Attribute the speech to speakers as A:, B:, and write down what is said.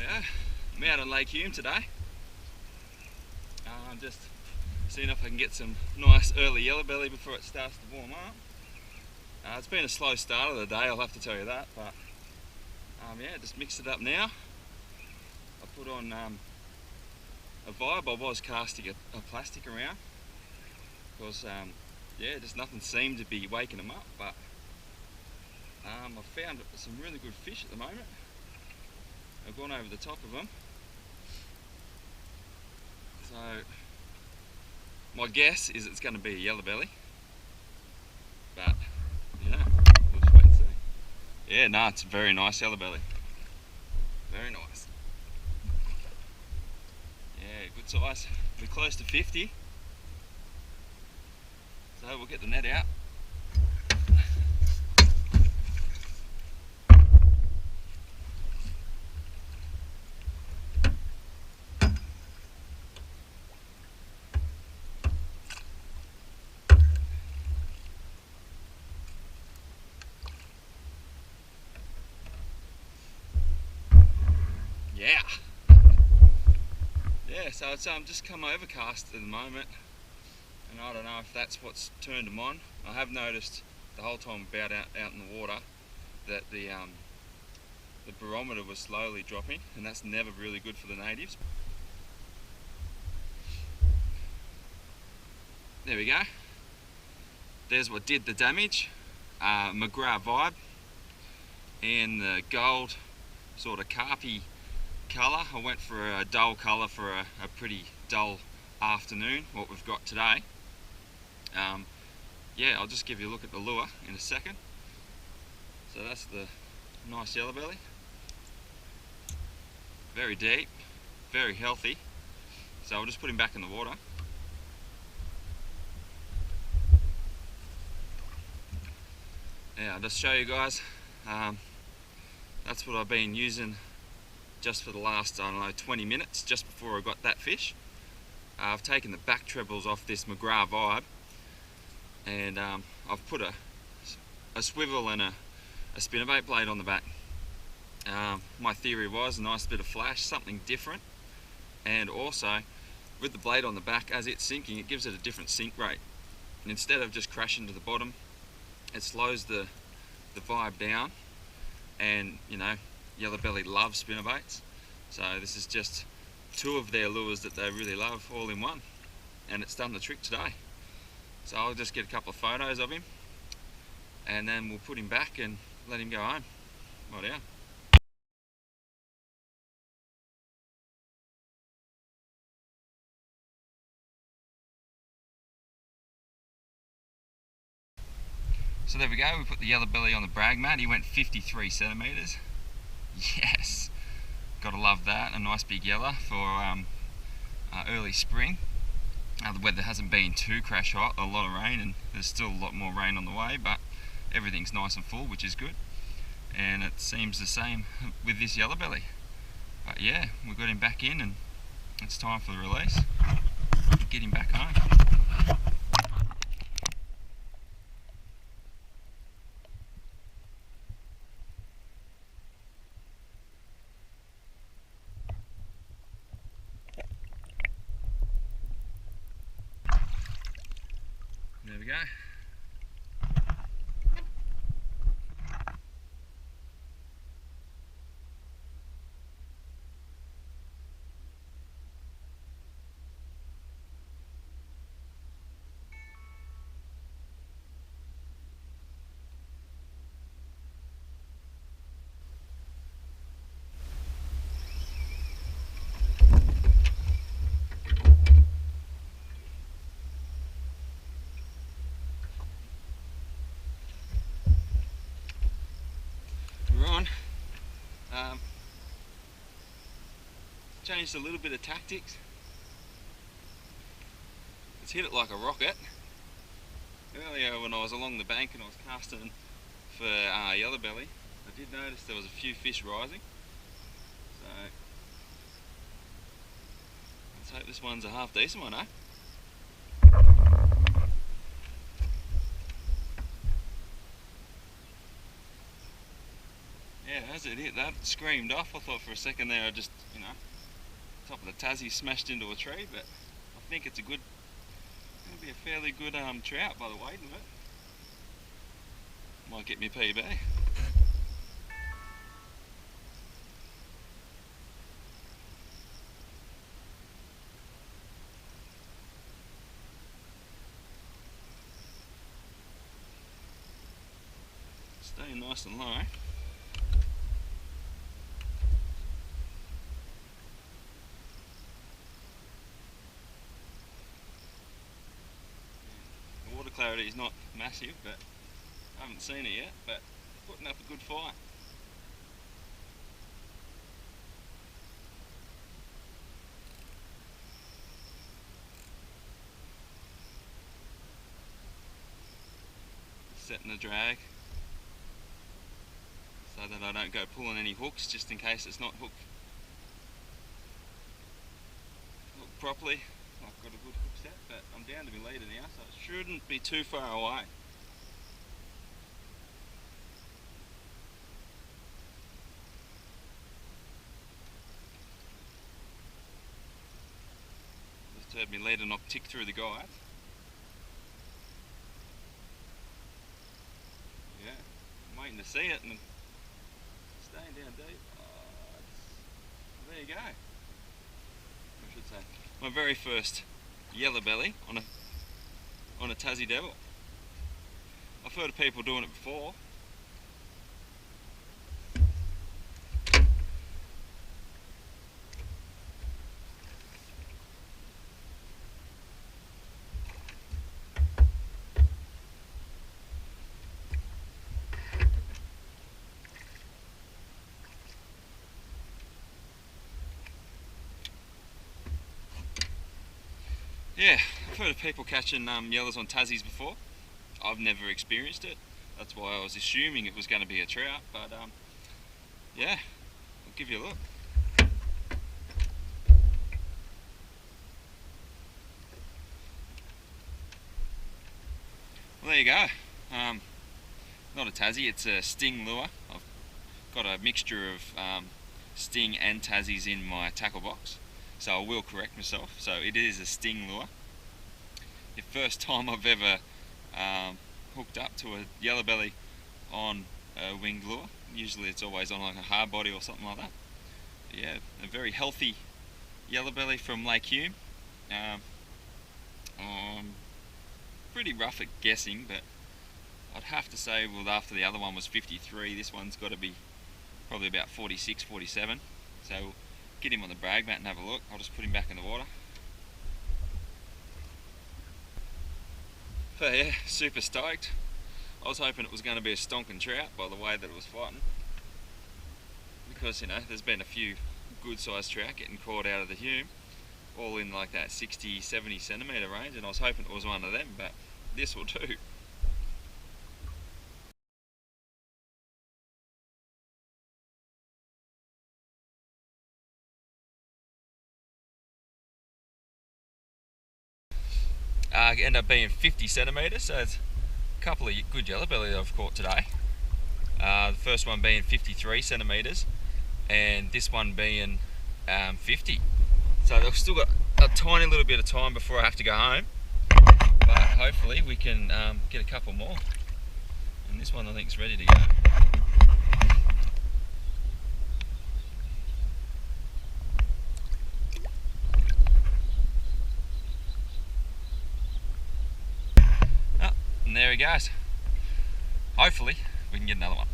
A: Rightio, I'm out on Lake Hume today. I'm just seeing if I can get some nice early yellowbelly before it starts to warm up. It's been a slow start of the day, I'll have to tell you that, but yeah, just mixed it up now. I put on a vibe. I was casting a plastic around because yeah, just nothing seemed to be waking them up, but I've found some really good fish at the moment. I've gone over the top of them, so my guess is it's going to be a yellowbelly, but you know, we'll just wait and see. Yeah, no, it's a very nice yellowbelly, very nice. Yeah, good size. We're close to 50, so we'll get the net out. Yeah, so it's just come overcast at the moment, and I don't know if that's what's turned them on. I have noticed the whole time about out in the water that the barometer was slowly dropping, and that's never really good for the natives. There we go. There's what did the damage. McGrath Vibe in the gold sort of carpy colour. I went for a dull colour for a pretty dull afternoon, what we've got today. Yeah, I'll just give you a look at the lure in a second. So that's the nice yellowbelly. Very deep, very healthy. So I'll just put him back in the water. Yeah, I'll just show you guys. That's what I've been using just for the last, I don't know, 20 minutes, just before I got that fish. I've taken the back trebles off this McGrath Vibe, and I've put a swivel and a spinnerbait blade on the back. My theory was a nice bit of flash, something different, and also with the blade on the back, as it's sinking, it gives it a different sink rate. And instead of just crashing to the bottom, it slows the vibe down. And you know, Yellowbelly loves spinnerbaits, so this is just two of their lures that they really love all in one, and it's done the trick today. So I'll just get a couple of photos of him, and then we'll put him back and let him go home. Rightio. So there we go, we put the yellowbelly on the brag mat. He went 53 centimetres. Yes, gotta love that. A nice big yellow for early spring. The weather hasn't been too crash hot, a lot of rain, and there's still a lot more rain on the way, but everything's nice and full, which is good. And it seems the same with this yellowbelly. But yeah, we got him back in, and it's time for the release. Get him back home. There we go. Changed a little bit of tactics. It's hit it like a rocket. Earlier when I was along the bank and I was casting for yellowbelly, I did notice there was a few fish rising. So let's hope this one's a half decent one, eh? Yeah, as it hit that, it screamed off. I thought for a second there I just, top of the Tassie smashed into a tree, but I think it's gonna be a fairly good trout by the weight of it. Might get me PB. Staying nice and low. The water clarity is not massive, but I haven't seen it yet, but putting up a good fight. Setting the drag so that I don't go pulling any hooks, just in case it's not hooked properly. I've got a good hook set, but I'm down to my leader now, so it shouldn't be too far away. Just heard my leader knock tick through the guide. Yeah, I'm waiting to see it and staying down deep. There you go. I should say my very first Yellowbelly on a Tassie Devil. I've heard of people doing it before. Yeah, I've heard of people catching yellows on Tassies before. I've never experienced it. That's why I was assuming it was going to be a trout, but yeah, I'll give you a look. Well, there you go. Not a Tassie, it's a sting lure. I've got a mixture of sting and Tassies in my tackle box, so I will correct myself. So it is a sting lure. The first time I've ever hooked up to a Yellowbelly on a winged lure. Usually it's always on like a hard body or something like that. But yeah, a very healthy Yellowbelly from Lake Hume. Pretty rough at guessing, but I'd have to say, well, after the other one was 53, this one's got to be probably about 46, 47. So we'll get him on the brag mat and have a look. I'll just put him back in the water. But yeah, super stoked. I was hoping it was going to be a stonking trout by the way that it was fighting, because there's been a few good sized trout getting caught out of the Hume, all in like that 60-70 centimetre range, and I was hoping it was one of them, but this will do. End up being 50 centimetres, so it's a couple of good Yellowbelly I've caught today. The first one being 53 centimetres and this one being 50. So they've still got a tiny little bit of time before I have to go home, but hopefully we can get a couple more. And this one I think is ready to go. And there he goes. Hopefully we can get another one.